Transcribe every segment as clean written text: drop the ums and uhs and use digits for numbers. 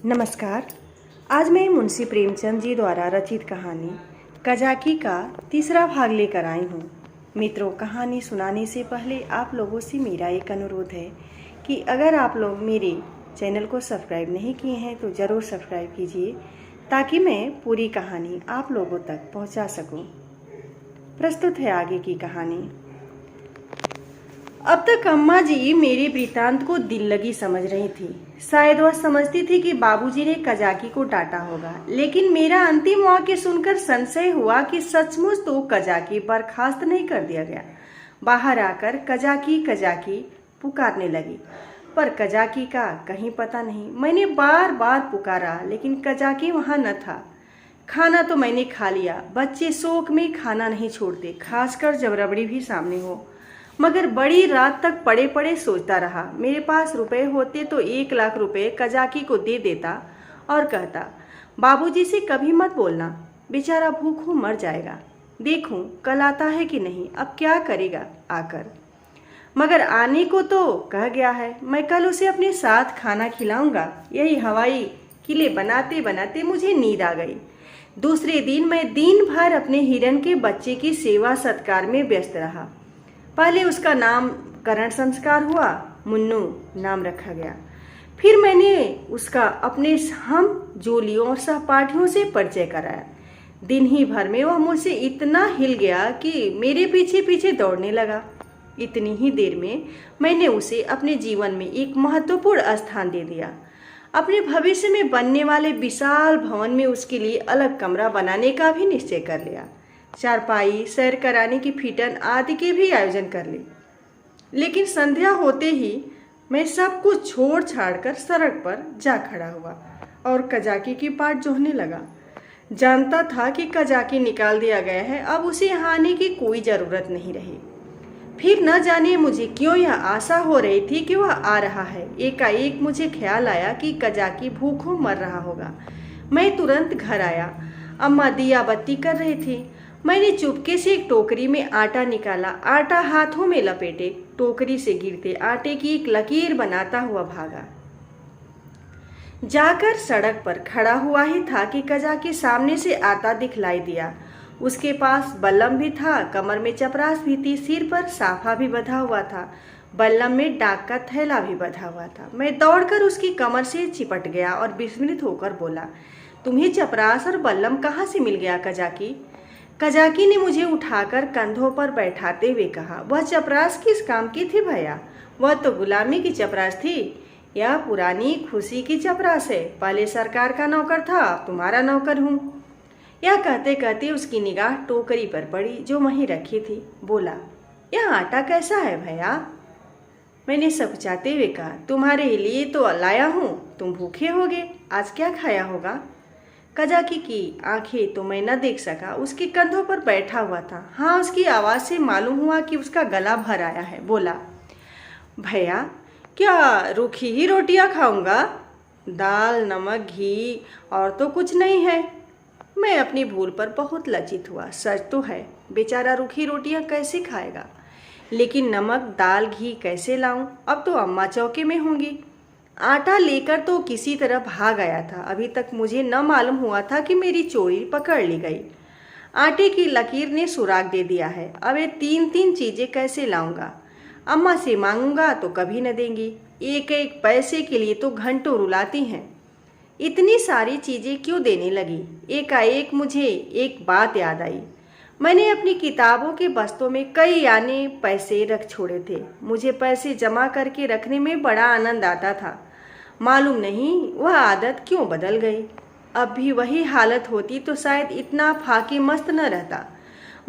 नमस्कार। आज मैं मुंशी प्रेमचंद जी द्वारा रचित कहानी कजाकी का तीसरा भाग लेकर आई हूँ। मित्रों, कहानी सुनाने से पहले आप लोगों से मेरा एक अनुरोध है कि अगर आप लोग मेरे चैनल को सब्सक्राइब नहीं किए हैं तो ज़रूर सब्सक्राइब कीजिए ताकि मैं पूरी कहानी आप लोगों तक पहुँचा सकूँ। प्रस्तुत है आगे की कहानी। अब तक अम्मा जी मेरे वृतांत को दिल लगी समझ रही थी। शायद वह समझती थी कि बाबूजी ने कजाकी को डांटा होगा, लेकिन मेरा अंतिम वाक्य सुनकर संशय हुआ कि सचमुच तो कजाकी बर्खास्त नहीं कर दिया गया। बाहर आकर कजाकी कजाकी पुकारने लगी, पर कजाकी का कहीं पता नहीं। मैंने बार बार पुकारा लेकिन कजाकी वहां न था। खाना तो मैंने खा लिया, बच्चे शौक में खाना नहीं छोड़ते, खासकर जब रबड़ी भी सामने हो। मगर बड़ी रात तक पड़े पड़े सोचता रहा। मेरे पास रुपए होते तो 1 लाख रुपए कजाकी को दे देता और कहता, बाबूजी से कभी मत बोलना, बेचारा भूखों मर जाएगा। देखूं कल आता है कि नहीं, अब क्या करेगा आकर। मगर आने को तो कह गया है, मैं कल उसे अपने साथ खाना खिलाऊंगा। यही हवाई किले बनाते बनाते मुझे नींद आ गई। दूसरे दिन मैं दिन भर अपने हिरन के बच्चे की सेवा सत्कार में व्यस्त रहा। पहले उसका नामकरण संस्कार हुआ, मुन्नू नाम रखा गया। फिर मैंने उसका अपने हम जोलियों और सहपाठियों से परिचय कराया। दिन ही भर में वह मुझसे इतना हिल गया कि मेरे पीछे पीछे दौड़ने लगा। इतनी ही देर में मैंने उसे अपने जीवन में एक महत्वपूर्ण स्थान दे दिया। अपने भविष्य में बनने वाले विशाल भवन में उसके लिए अलग कमरा बनाने का भी निश्चय कर लिया। चारपाई, सैर कराने की फिटन आदि के भी आयोजन कर ली। लेकिन संध्या होते ही मैं सब कुछ छोड़ छाड़ कर सड़क पर जा खड़ा हुआ और कजाकी की पाट जोहने लगा। जानता था कि कजाकी निकाल दिया गया है, अब उसे यहाँ आने की कोई ज़रूरत नहीं रही। फिर न जाने मुझे क्यों यह आशा हो रही थी कि वह आ रहा है। एकाएक मुझे ख्याल आया कि कजाकी भूखों मर रहा होगा। मैं तुरंत घर आया। अम्मा दिया बत्ती कर रही थी। मैंने चुपके से एक टोकरी में आटा निकाला, आटा हाथों में लपेटे टोकरी से गिरते आटे की एक लकीर बनाता हुआ भागा। जाकर सड़क पर खड़ा हुआ ही था कि कजाकी सामने से आता दिखलाई दिया। उसके पास बल्लम भी था, कमर में चपरास भी थी, सिर पर साफा भी बंधा हुआ था, बल्लम में डाक का थैला भी बंधा हुआ था। मैं दौड़कर उसकी कमर से चिपट गया और विस्मित होकर बोला, तुम्हें चपरास और बल्लम कहाँ से मिल गया कजाकी? कजाकी ने मुझे उठाकर कंधों पर बैठाते हुए कहा, वह चपरास किस काम की थी भैया? वह तो गुलामी की चपरास थी। यह पुरानी खुशी की चपरास है। पहले सरकार का नौकर था, अब तुम्हारा नौकर हूँ। यह कहते कहते उसकी निगाह टोकरी पर पड़ी जो वहीं रखी थी। बोला, यह आटा कैसा है भैया? मैंने सकुचाते हुए कहा, तुम्हारे लिए तो लाया हूँ, तुम भूखे होगे, आज क्या खाया होगा? कजाकी की आंखें तो मैं न देख सका, उसके कंधों पर बैठा हुआ था। हाँ, उसकी आवाज़ से मालूम हुआ कि उसका गला भर आया है। बोला, भैया क्या रूखी ही रोटियां खाऊंगा? दाल, नमक, घी और तो कुछ नहीं है। मैं अपनी भूल पर बहुत लज्जित हुआ। सच तो है, बेचारा रूखी रोटियां कैसे खाएगा, लेकिन नमक, दाल, घी कैसे लाऊं? अब तो अम्मा चौके में होंगी। आटा लेकर तो किसी तरह भाग आया था। अभी तक मुझे न मालूम हुआ था कि मेरी चोरी पकड़ ली गई। आटे की लकीर ने सुराग दे दिया है। अब ये 3-3 चीज़ें कैसे लाऊंगा? अम्मा से मांगूंगा तो कभी न देंगी। एक एक पैसे के लिए तो घंटों रुलाती हैं। इतनी सारी चीज़ें क्यों देने लगी? एकाएक मुझे एक बात याद आई। मैंने अपनी किताबों के बस्तों में कई आने पैसे रख छोड़े थे। मुझे पैसे जमा करके रखने में बड़ा आनंद आता था। मालूम नहीं वह आदत क्यों बदल गई। अब भी वही हालत होती तो शायद इतना फाके मस्त न रहता।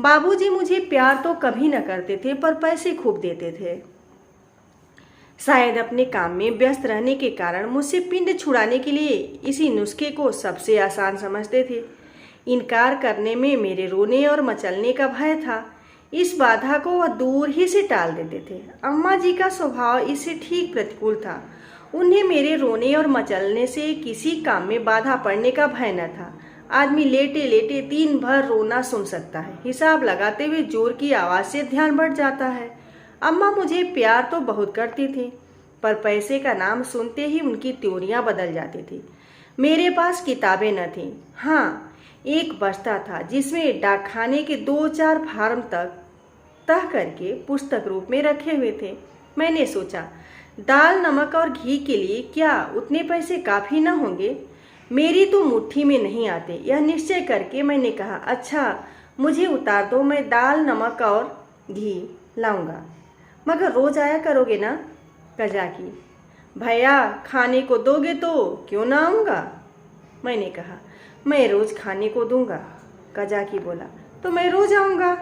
बाबूजी मुझे प्यार तो कभी न करते थे, पर पैसे खूब देते थे। शायद अपने काम में व्यस्त रहने के कारण मुझसे पिंड छुड़ाने के लिए इसी नुस्खे को सबसे आसान समझते थे। इनकार करने में मेरे रोने और मचलने का भय था। इस बाधा को वह दूर ही से टाल देते थे। अम्मा जी का स्वभाव इससे ठीक प्रतिकूल था। उन्हें मेरे रोने और मचलने से किसी काम में बाधा पड़ने का भय न था। आदमी लेटे लेटे दिन भर रोना सुन सकता है, हिसाब लगाते हुए जोर की आवाज़ से ध्यान बढ़ जाता है। अम्मा मुझे प्यार तो बहुत करती थी, पर पैसे का नाम सुनते ही उनकी त्योरियां बदल जाती थी। मेरे पास किताबें न थीं। हाँ, एक बस्ता था जिसमें डाकखाने के 2-4 फार्म तह करके पुस्तक रूप में रखे हुए थे। मैंने सोचा, दाल, नमक और घी के लिए क्या उतने पैसे काफ़ी न होंगे? मेरी तो मुट्ठी में नहीं आते। यह निश्चय करके मैंने कहा, अच्छा मुझे उतार दो, मैं दाल, नमक और घी लाऊंगा। मगर रोज आया करोगे ना? कजाकी, भैया खाने को दोगे तो क्यों ना आऊँगा? मैंने कहा, मैं रोज खाने को दूंगा। कजाकी बोला, तो मैं रोज आऊँगा।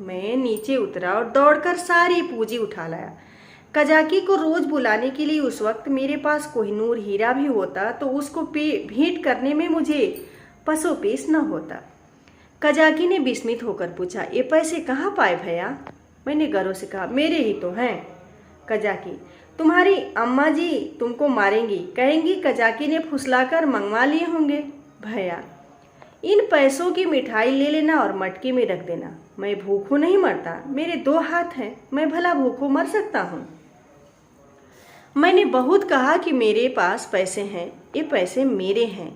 मैं नीचे उतरा और दौड़कर सारी पूंजी उठा लाया। कजाकी को रोज बुलाने के लिए उस वक्त मेरे पास कोहिनूर हीरा भी होता तो उसको भेंट करने में मुझे पसोपेश न होता। कजाकी ने विस्मित होकर पूछा, ये पैसे कहाँ पाए भैया? मैंने गर्व से कहा, मेरे ही तो हैं। कजाकी, तुम्हारी अम्मा जी तुमको मारेंगी, कहेंगी कजाकी ने फुसलाकर मंगवा लिए होंगे। भैया, इन पैसों की मिठाई ले लेना और मटके में रख देना। मैं भूखों नहीं मरता, मेरे 2 हाथ हैं, मैं भला भूखों मर सकता हूँ? मैंने बहुत कहा कि मेरे पास पैसे हैं, ये पैसे मेरे हैं,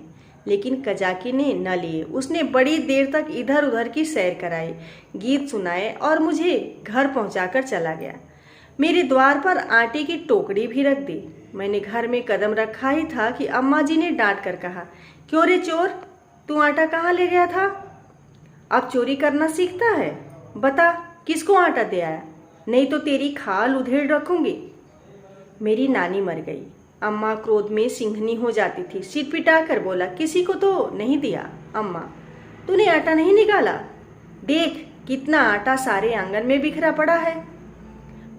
लेकिन कजाकी ने न लिए। उसने बड़ी देर तक इधर उधर की सैर कराई, गीत सुनाए और मुझे घर पहुंचाकर चला गया। मेरे द्वार पर आटे की टोकरी भी रख दी। मैंने घर में कदम रखा ही था कि अम्मा जी ने डांट कर कहा, क्यों रे चोर, तू आटा कहाँ ले गया था? अब चोरी करना सीखता है? बता किसको आटा दे आया, नहीं तो तेरी खाल उधेड़ रखूंगी। मेरी नानी मर गई। अम्मा क्रोध में सिंहनी हो जाती थी। सिर पिटा कर बोला, किसी को तो नहीं दिया। अम्मा, तूने आटा नहीं निकाला? देख कितना आटा सारे आंगन में बिखरा पड़ा है।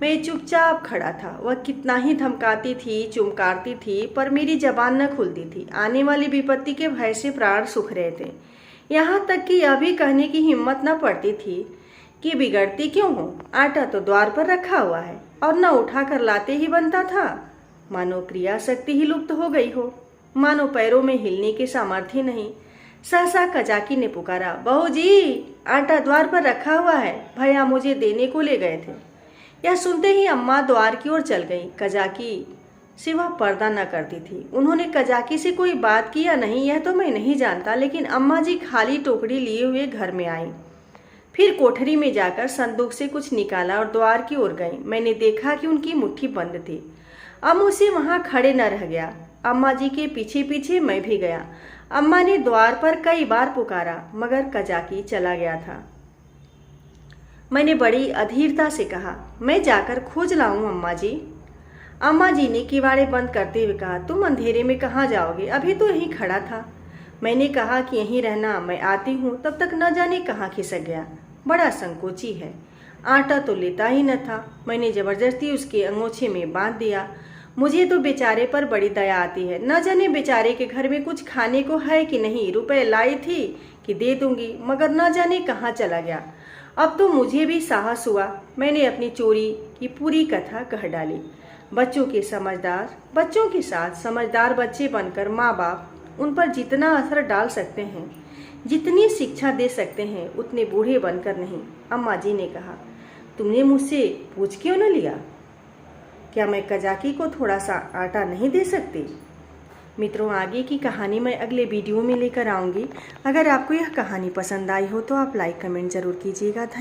मैं चुपचाप खड़ा था। वह कितना ही धमकाती थी, चुमकारती थी, पर मेरी जबान न खुलती थी। आने वाली विपत्ति के भय से प्राण सूख रहे थे। यहाँ तक कि यह भी कहने की हिम्मत न पड़ती थी कि बिगड़ती क्यों हो, आटा तो द्वार पर रखा हुआ है और न उठा कर लाते ही बनता था। मानो क्रिया शक्ति ही लुप्त हो गई हो, मानो पैरों में हिलने के सामर्थ्य नहीं। सहसा कजाकी ने पुकारा, बहू जी आटा द्वार पर रखा हुआ है, भैया मुझे देने को ले गए थे। यह सुनते ही अम्मा द्वार की ओर चल गई। कजाकी से वह पर्दा न करती थी। उन्होंने कजाकी से कोई बात की या नहीं यह तो मैं नहीं जानता, लेकिन अम्मा जी खाली टोकरी लिए हुए घर में आई। फिर कोठरी में जाकर संदूक से कुछ निकाला और द्वार की ओर गई। मैंने देखा कि उनकी मुट्ठी बंद थी। अब मुझसे वहां खड़े न रह गया। अम्मा जी के पीछे पीछे मैं भी गया। अम्मा ने द्वार पर कई बार पुकारा, मगर कजाकी चला गया था। मैंने बड़ी अधीरता से कहा, मैं जाकर खोज लाऊं अम्मा जी। अम्मा जी ने किवाड़े बंद करते हुए कहा, तुम अंधेरे में कहाँ जाओगे, अभी तो यहीं खड़ा था। मैंने कहा कि यहीं रहना, मैं आती हूँ, तब तक न जाने कहाँ खिसक गया। बड़ा संकोची है, आटा तो लेता ही न था। मैंने जबरदस्ती उसके अंगोछे में बांध दिया। मुझे तो बेचारे पर बड़ी दया आती है। न जाने बेचारे के घर में कुछ खाने को है कि नहीं। रुपए लाई थी कि दे दूंगी, मगर न जाने कहाँ चला गया। अब तो मुझे भी साहस हुआ। मैंने अपनी चोरी की पूरी कथा कह डाली। बच्चों के साथ समझदार बच्चे बनकर माँ बाप उन पर जितना असर डाल सकते हैं, जितनी शिक्षा दे सकते हैं, उतने बूढ़े बनकर नहीं। अम्मा जी ने कहा, तुमने मुझसे पूछ क्यों न लिया? क्या मैं कजाकी को थोड़ा सा आटा नहीं दे सकती? मित्रों, आगे की कहानी मैं अगले वीडियो में लेकर आऊँगी। अगर आपको यह कहानी पसंद आई हो तो आप लाइक कमेंट जरूर कीजिएगा।